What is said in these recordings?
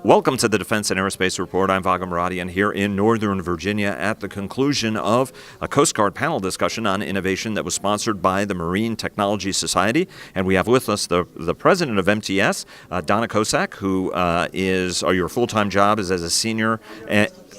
Welcome to the Defense and Aerospace Report. I'm Vago Muradian here in Northern Virginia at the conclusion of a Coast Guard panel discussion on innovation that was sponsored by the Marine Technology Society. And we have with us the president of MTS, Donna Kocak, who your full-time job is as a senior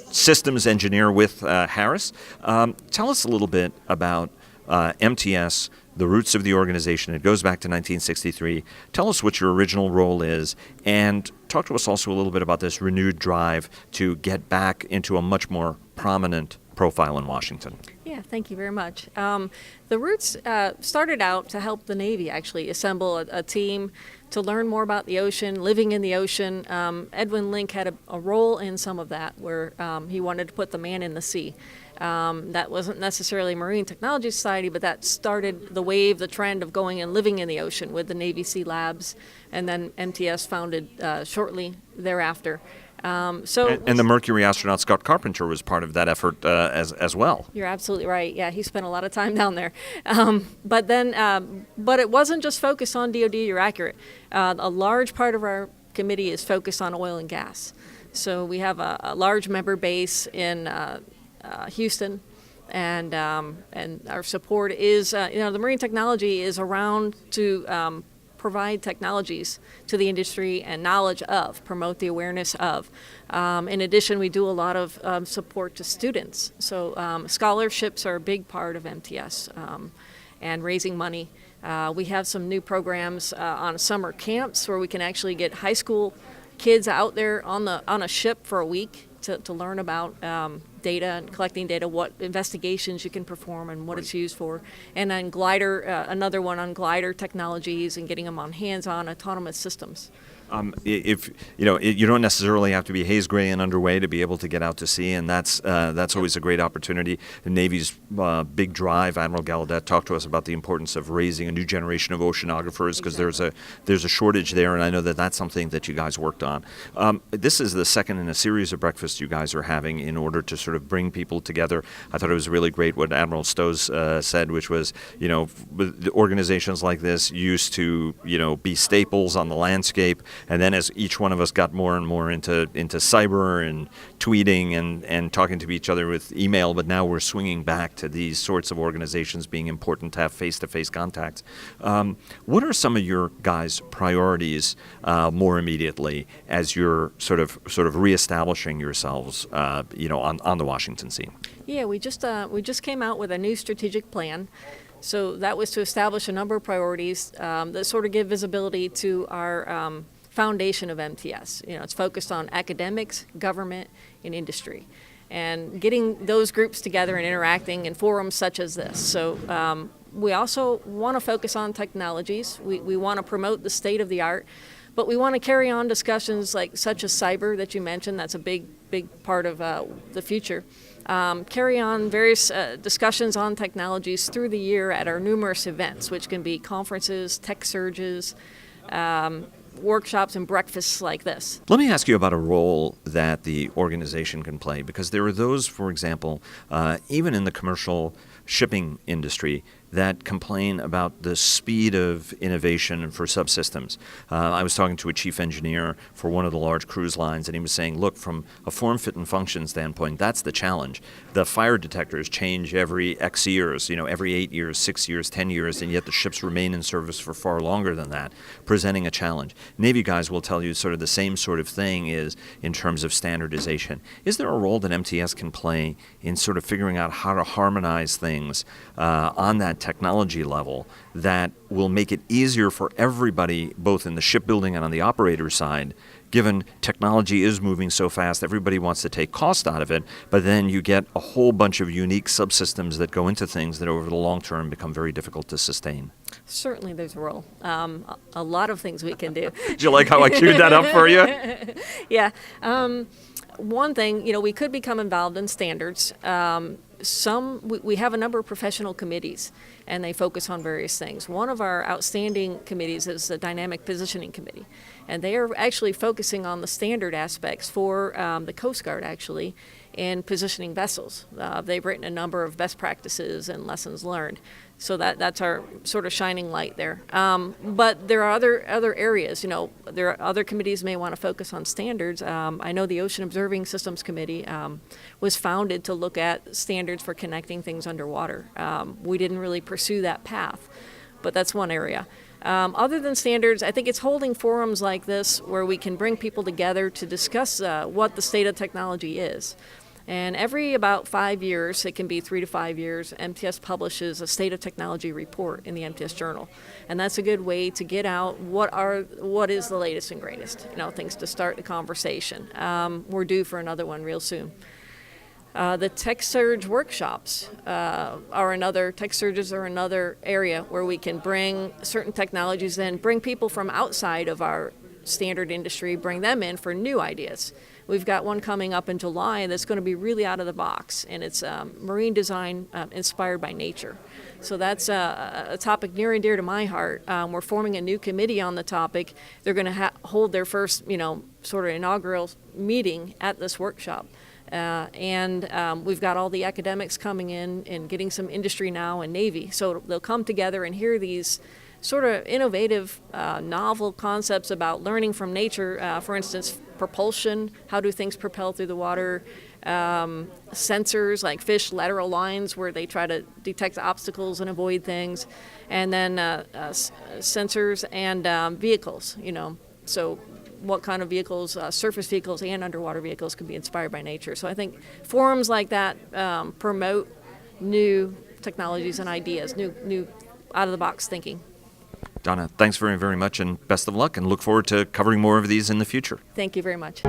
systems engineer with Harris. Tell us a little bit about MTS, the roots of the organization. It goes back to 1963. Tell us what your original role is, and talk to us also a little bit about this renewed drive to get back into a much more prominent profile in Washington. Yeah, thank you very much. The roots started out to help the Navy actually assemble a team to learn more about the ocean, living in the ocean. Edwin Link had a role in some of that where he wanted to put the man in the sea. That wasn't necessarily Marine Technology Society, but that started the wave, the trend of going and living in the ocean with the Navy Sea Labs, and then MTS founded shortly thereafter. And the Mercury astronaut Scott Carpenter was part of that effort as well. You're absolutely right. Yeah, he spent a lot of time down there. But it wasn't just focused on DoD. You're accurate. A large part of our committee is focused on oil and gas. So we have a large member base in Houston, and our support is the marine technology is around to provide technologies to the industry and knowledge of, promote the awareness of. In addition, we do a lot of support to students. So scholarships are a big part of MTS, and raising money. We have some new programs on summer camps where we can actually get high school kids out there on a ship for a week to learn about data and collecting data, what investigations you can perform and what it's used for. And then glider, another one on glider technologies and getting them on hands-on autonomous systems. If you don't necessarily have to be haze gray and underway to be able to get out to sea, and that's always a great opportunity. The Navy's big drive, Admiral Gallaudet talked to us about the importance of raising a new generation of oceanographers because there's a shortage there, and I know that's something that you guys worked on. This is the second in a series of breakfasts you guys are having in order to sort of bring people together. I thought it was really great what Admiral Stowe's said, which was, the organizations like this used to, be staples on the landscape. And then as each one of us got more and more into cyber and tweeting and talking to each other with email, but now we're swinging back to these sorts of organizations being important to have face-to-face contacts. What are some of your guys' priorities more immediately as you're sort of reestablishing yourselves, on the Washington scene? Yeah, we just came out with a new strategic plan. So that was to establish a number of priorities that sort of give visibility to our foundation of MTS. It's focused on academics, government, and industry, and getting those groups together and interacting in forums such as this. So we also want to focus on technologies. We want to promote the state of the art, but we want to carry on discussions such as cyber that you mentioned. That's a big part of the future. Carry on various discussions on technologies through the year at our numerous events, which can be conferences, tech surges, workshops and breakfasts like this. Let me ask you about a role that the organization can play, because there are those, for example, even in the commercial shipping industry, that complain about the speed of innovation for subsystems. I was talking to a chief engineer for one of the large cruise lines, and he was saying, look, from a form, fit, and function standpoint, that's the challenge. The fire detectors change every X years, every 8 years, 6 years, 10 years, and yet the ships remain in service for far longer than that, presenting a challenge. Navy guys will tell you sort of the same sort of thing is in terms of standardization. Is there a role that MTS can play in sort of figuring out how to harmonize things on that technology level that will make it easier for everybody, both in the shipbuilding and on the operator side, given technology is moving so fast, everybody wants to take cost out of it, but then you get a whole bunch of unique subsystems that go into things that over the long term become very difficult to sustain? Certainly there's a role. A lot of things we can do. Do you like how I queued that up for you? Yeah. One thing, we could become involved in standards. We have a number of professional committees, and they focus on various things. One of our outstanding committees is the Dynamic Positioning Committee, and they are actually focusing on the standard aspects for the Coast Guard, actually, in positioning vessels. They've written a number of best practices and lessons learned. So that's our sort of shining light there. But there are other areas. There are other committees may want to focus on standards. I know the Ocean Observing Systems Committee was founded to look at standards for connecting things underwater. We didn't really pursue that path, but that's one area. Other than standards, I think it's holding forums like this where we can bring people together to discuss what the state of technology is. And every about 5 years, it can be 3 to 5 years, MTS publishes a state of technology report in the MTS Journal. And that's a good way to get out what is the latest and greatest, things to start the conversation. We're due for another one real soon. The Tech Surge workshops Tech Surges are another area where we can bring certain technologies in, bring people from outside of our standard industry, bring them in for new ideas. We've got one coming up in July that's going to be really out of the box, and it's marine design inspired by nature. So that's a topic near and dear to my heart. We're forming a new committee on the topic. They're going to hold their first, sort of inaugural meeting at this workshop. And we've got all the academics coming in and getting some industry now and Navy. So they'll come together and hear these sort of innovative, novel concepts about learning from nature. For instance, propulsion, how do things propel through the water? Sensors like fish lateral lines where they try to detect obstacles and avoid things. And then sensors and vehicles, So what kind of vehicles, surface vehicles and underwater vehicles can be inspired by nature. So I think forums like that promote new technologies and ideas, new out-of-the-box thinking. Donna, thanks very, very much, and best of luck, and look forward to covering more of these in the future. Thank you very much.